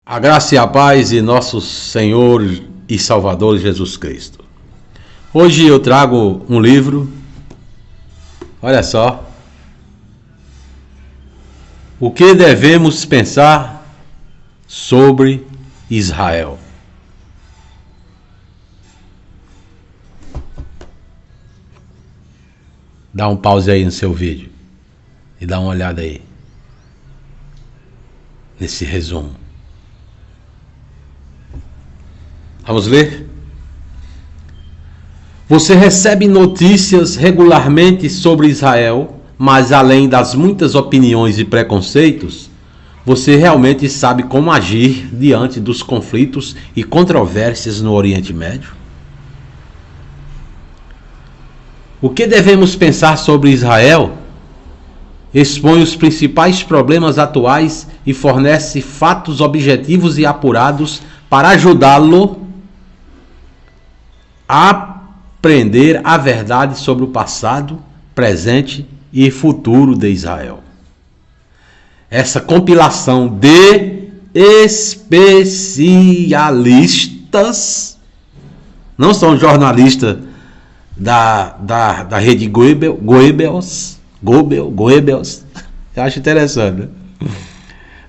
A graça e a paz de nosso Senhor e Salvador Jesus Cristo. Hoje eu trago um livro, olha só. O que devemos pensar sobre Israel? Dá um pause aí no seu vídeo e dá uma olhada aí nesse resumo. Vamos ler? Você recebe notícias regularmente sobre Israel, mas além das muitas opiniões e preconceitos, você realmente sabe como agir diante dos conflitos e controvérsias no Oriente Médio? O que devemos pensar sobre Israel? Expõe os principais problemas atuais e fornece fatos objetivos e apurados para ajudá-lo a aprender a verdade sobre o passado, presente e futuro de Israel. Essa compilação de especialistas, não são jornalistas da rede Goebbels, eu acho interessante, né?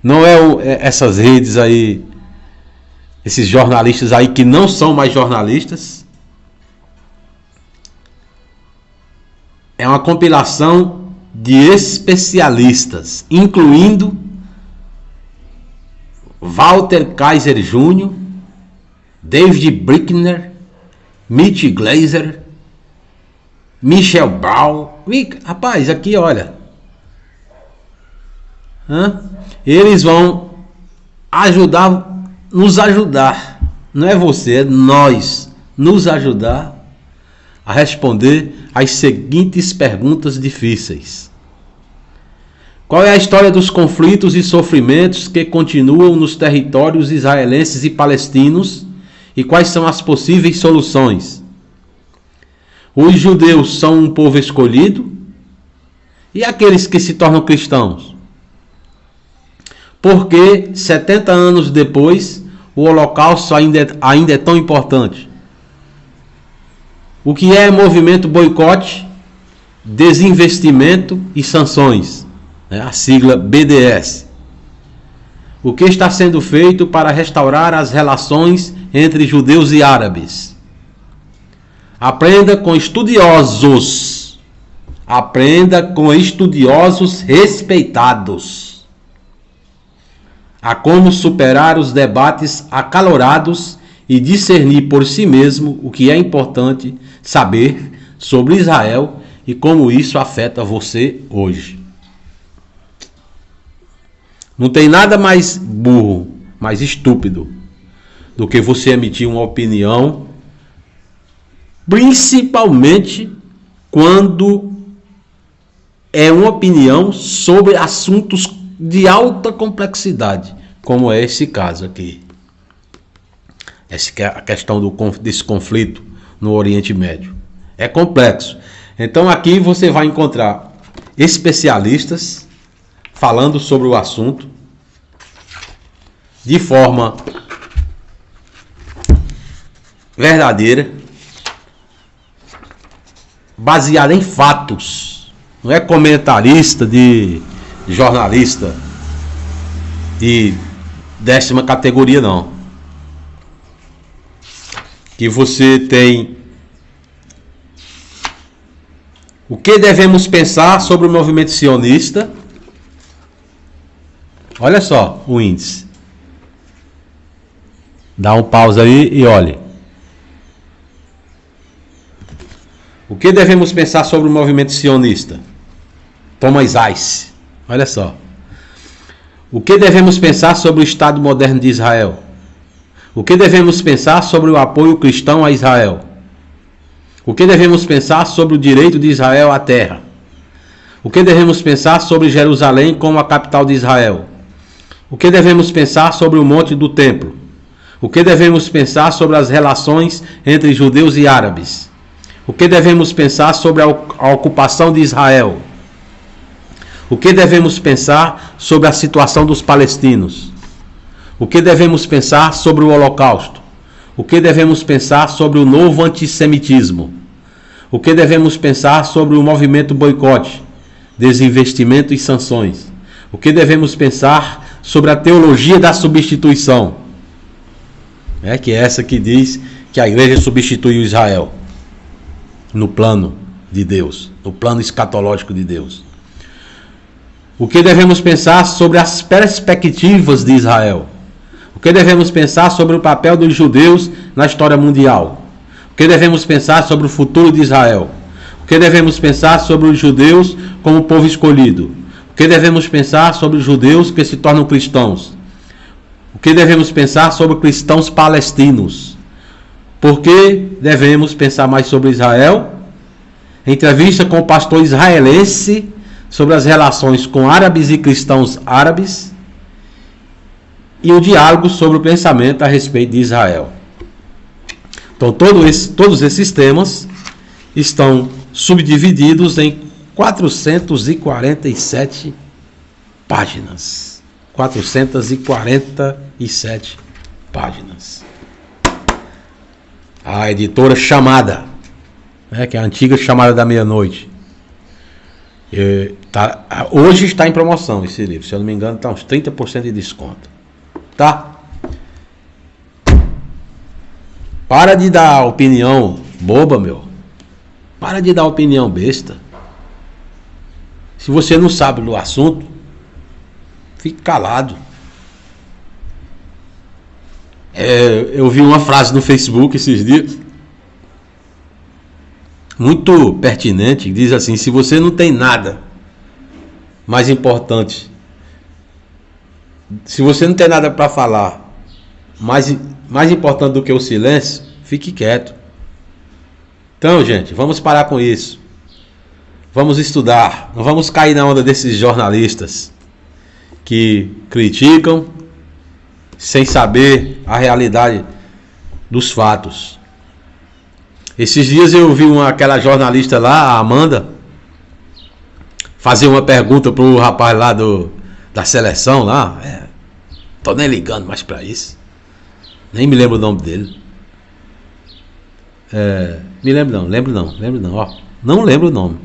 Não essas redes aí, esses jornalistas aí que não são mais jornalistas. É uma compilação de especialistas, incluindo Walter Kaiser Jr., David Brickner, Mitch Glaser, Michel Brown. Rapaz, aqui olha. Eles vão nos ajudar. Não é você, é nós. Nos ajudar a responder as seguintes perguntas difíceis. Qual é a história dos conflitos e sofrimentos que continuam nos territórios israelenses e palestinos e quais são as possíveis soluções? Os judeus são um povo escolhido? E aqueles que se tornam cristãos? Por que 70 anos depois o Holocausto ainda é tão importante? O que é movimento boicote, desinvestimento e sanções? A sigla BDS. O que está sendo feito para restaurar as relações entre judeus e árabes? Aprenda com estudiosos. Aprenda com estudiosos respeitados a como superar os debates acalorados e discernir por si mesmo o que é importante saber sobre Israel e como isso afeta você hoje. Não tem nada mais burro, mais estúpido do que você emitir uma opinião, principalmente quando é uma opinião sobre assuntos de alta complexidade, como é esse caso aqui. Essa é a questão desse conflito no Oriente Médio. É complexo. Então aqui você vai encontrar especialistas falando sobre o assunto de forma verdadeira, baseada em fatos. Não é comentarista de jornalista de 10ª categoria, não. Que você tem. O que devemos pensar sobre o movimento sionista? Olha só o índice. Dá um pause aí e olhe. O que devemos pensar sobre o movimento sionista? Thomas Ice. Olha só. O que devemos pensar sobre o Estado moderno de Israel? O que devemos pensar sobre o apoio cristão a Israel? O que devemos pensar sobre o direito de Israel à terra? O que devemos pensar sobre Jerusalém como a capital de Israel? O que devemos pensar sobre o Monte do Templo? O que devemos pensar sobre as relações entre judeus e árabes? O que devemos pensar sobre a ocupação de Israel? O que devemos pensar sobre a situação dos palestinos? O que devemos pensar sobre o Holocausto? O que devemos pensar sobre o novo antissemitismo? O que devemos pensar sobre o movimento boicote, desinvestimento e sanções? O que devemos pensar sobre a teologia da substituição? Que é essa que diz que a igreja substitui o Israel no plano de Deus, no plano escatológico de Deus. O que devemos pensar sobre as perspectivas de Israel? O que devemos pensar sobre o papel dos judeus na história mundial? O que devemos pensar sobre o futuro de Israel? O que devemos pensar sobre os judeus como povo escolhido? O que devemos pensar sobre os judeus que se tornam cristãos? O que devemos pensar sobre cristãos palestinos? Por que devemos pensar mais sobre Israel? Entrevista com o pastor israelense sobre as relações com árabes e cristãos árabes. E o diálogo sobre o pensamento a respeito de Israel. Então, todos esses temas estão subdivididos em 447 páginas. 447 páginas. A editora Chamada, que é a antiga Chamada da Meia-Noite. Hoje está em promoção esse livro. Se eu não me engano, está uns 30% de desconto. Tá? Para de dar opinião boba, meu. Para de dar opinião besta. Se você não sabe do assunto, fique calado. Eu vi uma frase no Facebook esses dias, muito pertinente, que diz assim: se você não tem nada mais importante, se você não tem nada para falar mais importante do que o silêncio, fique quieto. Então, gente, vamos parar com isso. Vamos estudar. Não vamos cair na onda desses jornalistas que criticam sem saber a realidade dos fatos. Esses dias eu vi aquela jornalista lá, a Amanda, fazer uma pergunta pro rapaz lá da seleção lá. Tô nem ligando mais pra isso. Nem me lembro o nome dele. Lembro não, ó. Não lembro o nome.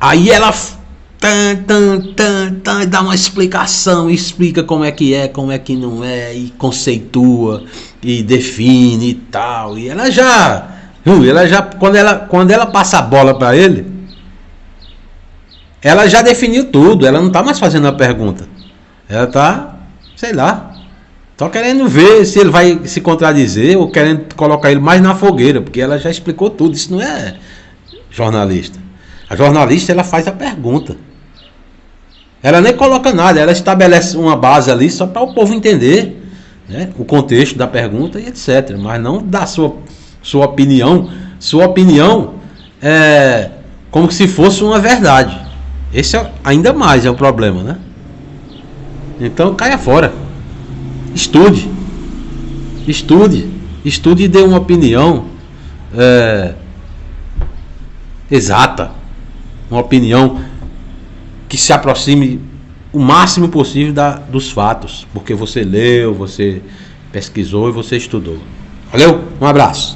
Aí ela dá uma explicação, explica como é que não é, e conceitua, e define e tal. E ela já quando ela passa a bola pra ele, ela já definiu tudo. Ela não tá mais fazendo a pergunta. Ela tá, sei lá, só querendo ver se ele vai se contradizer ou querendo colocar ele mais na fogueira, porque ela já explicou tudo. Isso não é jornalista. A jornalista, ela faz a pergunta. Ela nem coloca nada, ela estabelece uma base ali só para o povo entender, né, o contexto da pergunta e etc. Mas não dá sua opinião. Sua opinião é como se fosse uma verdade. Esse ainda mais é o problema, né? Então caia fora. Estude e dê uma opinião exata, uma opinião que se aproxime o máximo possível dos fatos, porque você leu, você pesquisou e você estudou. Valeu, um abraço.